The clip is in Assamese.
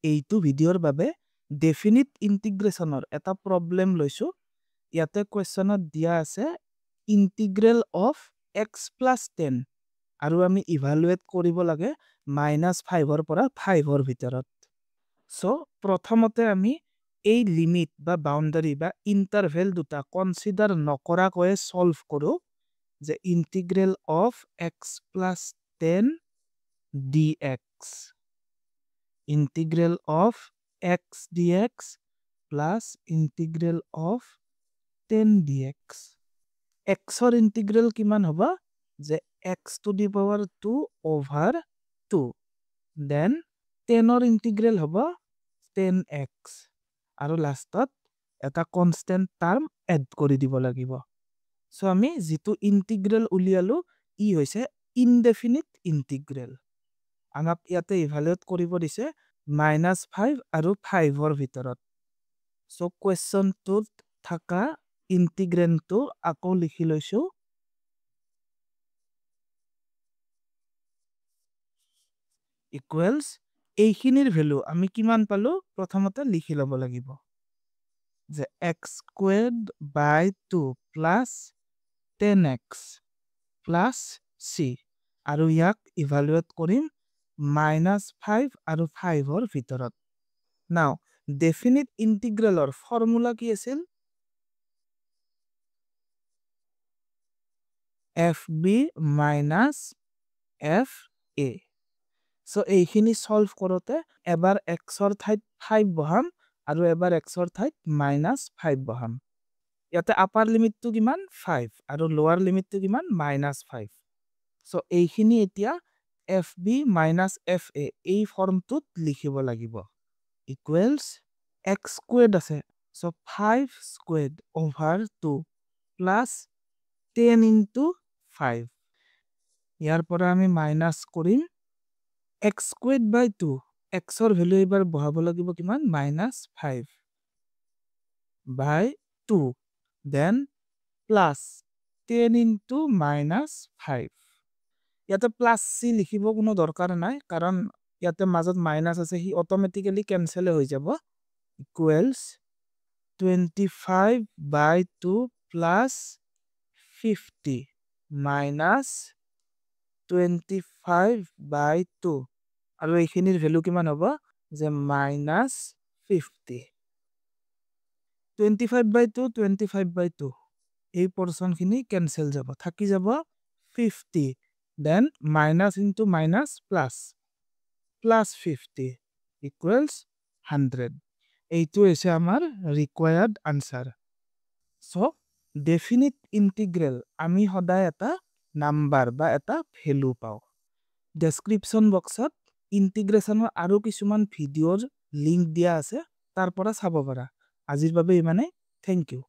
এইটো ভিডিঅ'ৰ বাবে ডেফিনিট ইন্টিগ্ৰেশনৰ এটা প্ৰব্লেম লৈছো ইয়াতে কোৱেশ্চনত দিয়া আছে ইন্টিগ্ৰেল অফ x plus 10 আৰু আমি ইভালুৱেট কৰিব লাগে -5 পৰা 5 ভিতৰত সো প্ৰথমতে আমি এই লিমিট বা বাউন্ডাৰী বা ইন্টাৰভেল দুটা কনসিডাৰ নকৰাকৈ সলভ কৰো যে integral of x plus 10 dx integral of x dx plus integral of 10 dx x or integral কিমান হবা যে x to the power 2 over 2 then 10 or integral হবা 10x আৰু লাষ্টত এটা কনস্ট্যান্ট টাৰ্ম এড কৰি দিব লাগিব সো আমি যেটো ইন্টিগ্ৰেল উলিয়ালো ই হৈছে ইনডেফিনিট ইন্টিগ্ৰেল আমাক ইয়াতে ইভালুৱেট কৰিব দিছে -5 আৰু 5 ভিতৰত সো কোৱেশ্চনটোত থাকা ইন্টিগ্ৰেণ্ডটো আকৌ লিখি লৈছো ইকুৱেলছ এইখিনিৰ ভ্যালু আমি কিমান পালো প্ৰথমতে লিখি লব লাগিব যে x squared by 2 plus 10x plus c আৰু ইয়াক ইভালুৱেট কৰিম -5 আৰু 5 ভিতৰত নাও ডেফিনিট ইন্টিগ্ৰেলৰ ফৰ্মুলা কি আছিল fb minus fa সো এইখিনি সলভ কৰোতে এবাৰ x ৰ ঠাইত 5 বহাম আৰু এবাৰ x ৰ ঠাইত -5 বহাম ইয়াতে আপাৰ লিমিটটো কিমান 5 আৰু লোৱাৰ লিমিটটো কিমান -5 সো এইখিনি এতিয়া fb minus fa এই ফৰ্মটোত লিখিব লাগিব ইকুৱেলছ x স্কয়াৰ্ড আছে সো 5 স্কয়াৰ্ড over 2 plus 10 into 5 ইয়াৰ পৰা আমি মাইনাস কৰিম x squared by 2 x ৰ ভ্যালু এবাৰ বহাব লাগিব কিমান -5 by 2 then plus 10 into -5 ইয়াতে প্লাস c লিখিব কোনো দৰকাৰ নাই কাৰণ ইয়াতে মাজত মাইনাস আছে হি অটোমেটিক্যালি ক্যান্সেল হৈ যাব equals 25 by 2 plus 50 minus 25 by 2 আৰু এইখিনিৰ ভ্যালু কিমান হ'ব যে -50 25 by 2 25 by 2 এই পোরশন খিনি ক্যান্সেল যাব থাকি যাব 50 then minus into minus plus plus 50 equals 100 এইটো হৈছে আমাৰ required answer so definite integral আমি সদায় এটা নাম্বাৰ বা এটা ভ্যালু পাও ডেসক্ৰিপচন বক্সত ইন্টিগ্ৰেশনৰ আৰু কিছুমান ভিডিওৰ লিংক দিয়া আছে তাৰ পৰা চাব পাৰা আজিৰ বাবে ইমানে থ্যাংক ইউ